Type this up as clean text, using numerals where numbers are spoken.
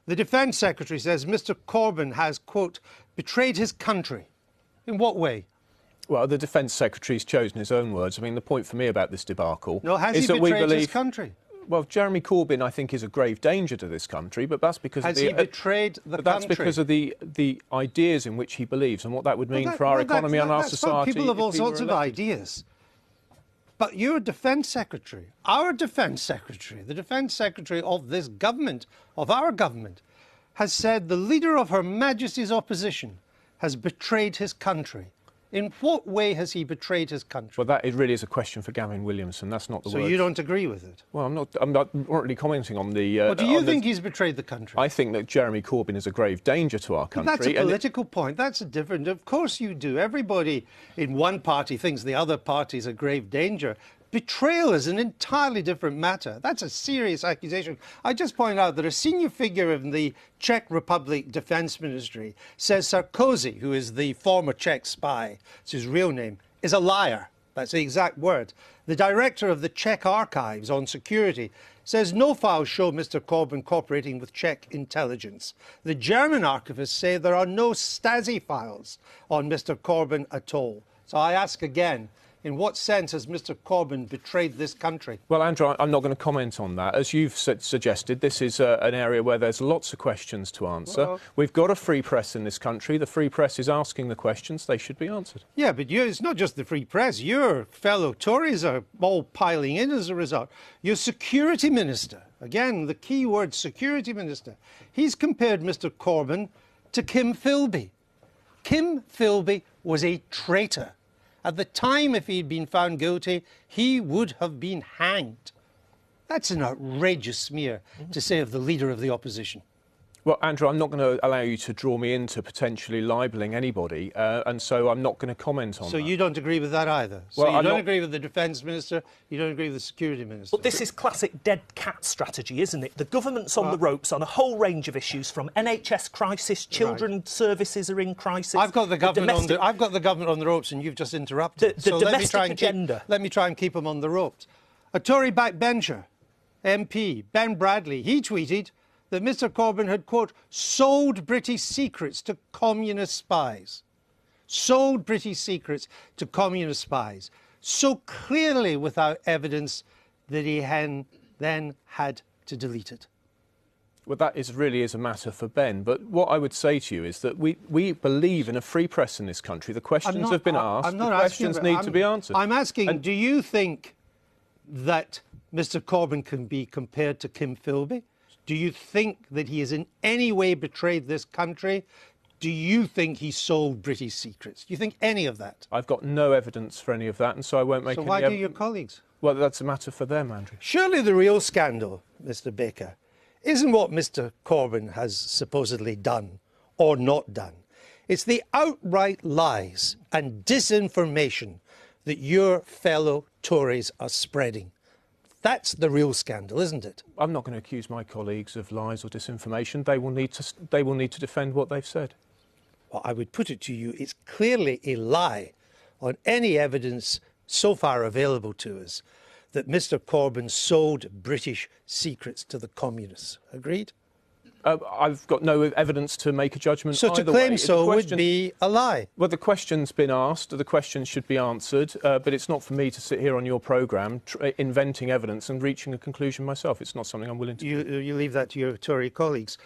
The Defence Secretary says Mr Corbyn has, quote, betrayed his country. In what way? Well, the Defence Secretary's chosen his own words. I mean, the point for me about this debacle is that we believe... his country? Well, Jeremy Corbyn, I think, is a grave danger to this country, but that's because has he betrayed the country? That's because of the ideas in which he believes and what that would mean for our economy and our society. People have all sorts of ideas. But you're a Defence Secretary, our Defence Secretary, the Defence Secretary of this government, of our government, has said the leader of Her Majesty's opposition has betrayed his country. In what way has he betrayed his country? Well, that really is a question for Gavin Williamson. That's not the word. So you don't agree with it? Well, I'm not really commenting on the... Well, do you think he's betrayed the country? I think that Jeremy Corbyn is a grave danger to our country. But that's a political point. That's a different... Of course you do. Everybody in one party thinks the other party is a grave danger. Betrayal is an entirely different matter. That's a serious accusation. I just point out that a senior figure in the Czech Republic Defence Ministry says Sarkozy, who is the former Czech spy, it's his real name, is a liar. That's the exact word. The director of the Czech archives on security says no files show Mr Corbyn cooperating with Czech intelligence. The German archivists say there are no Stasi files on Mr Corbyn at all. So I ask again, in what sense has Mr Corbyn betrayed this country? Well, Andrew, I'm not going to comment on that. As you've suggested, this is an area where there's lots of questions to answer. Well, we've got a free press in this country. The free press is asking the questions. They should be answered. Yeah, but it's not just the free press. Your fellow Tories are all piling in as a result. Your security minister, again, the key word security minister, he's compared Mr Corbyn to Kim Philby. Kim Philby was a traitor. At the time, if he'd been found guilty, he would have been hanged. That's an outrageous smear to say of the leader of the opposition. Well, Andrew, I'm not going to allow you to draw me into potentially libelling anybody, and so I'm not going to comment on that. So you don't agree with that either? So you don't agree with the Defence Minister, you don't agree with the Security Minister? But this is classic dead cat strategy, isn't it? The government's on the ropes on a whole range of issues, from NHS crisis, children's services are in crisis... I've got the government on the ropes and you've just interrupted. The domestic agenda. Let me try and keep them on the ropes. A Tory backbencher, MP, Ben Bradley, he tweeted that Mr Corbyn had, quote, sold British secrets to communist spies. Sold British secrets to communist spies. So clearly without evidence that he then had to delete it. Well, that really is a matter for Ben. But what I would say to you is that we believe in a free press in this country. The questions have been asked. The questions need to be answered. I'm asking, do you think that Mr Corbyn can be compared to Kim Philby? Do you think that he has in any way betrayed this country? Do you think he sold British secrets? Do you think any of that? I've got no evidence for any of that, and so I won't make any... So why do your colleagues? Well, that's a matter for them, Andrew. Surely the real scandal, Mr Baker, isn't what Mr Corbyn has supposedly done or not done. It's the outright lies and disinformation that your fellow Tories are spreading. That's the real scandal, isn't it? I'm not going to accuse my colleagues of lies or disinformation. They will need to defend what they've said. Well, I would put it to you, it's clearly a lie on any evidence so far available to us that Mr Corbyn sold British secrets to the communists. Agreed? I've got no evidence to make a judgment either way. So to claim so would be a lie? Well, the question's been asked, the question should be answered, but it's not for me to sit here on your programme inventing evidence and reaching a conclusion myself. It's not something I'm willing to do. You leave that to your Tory colleagues.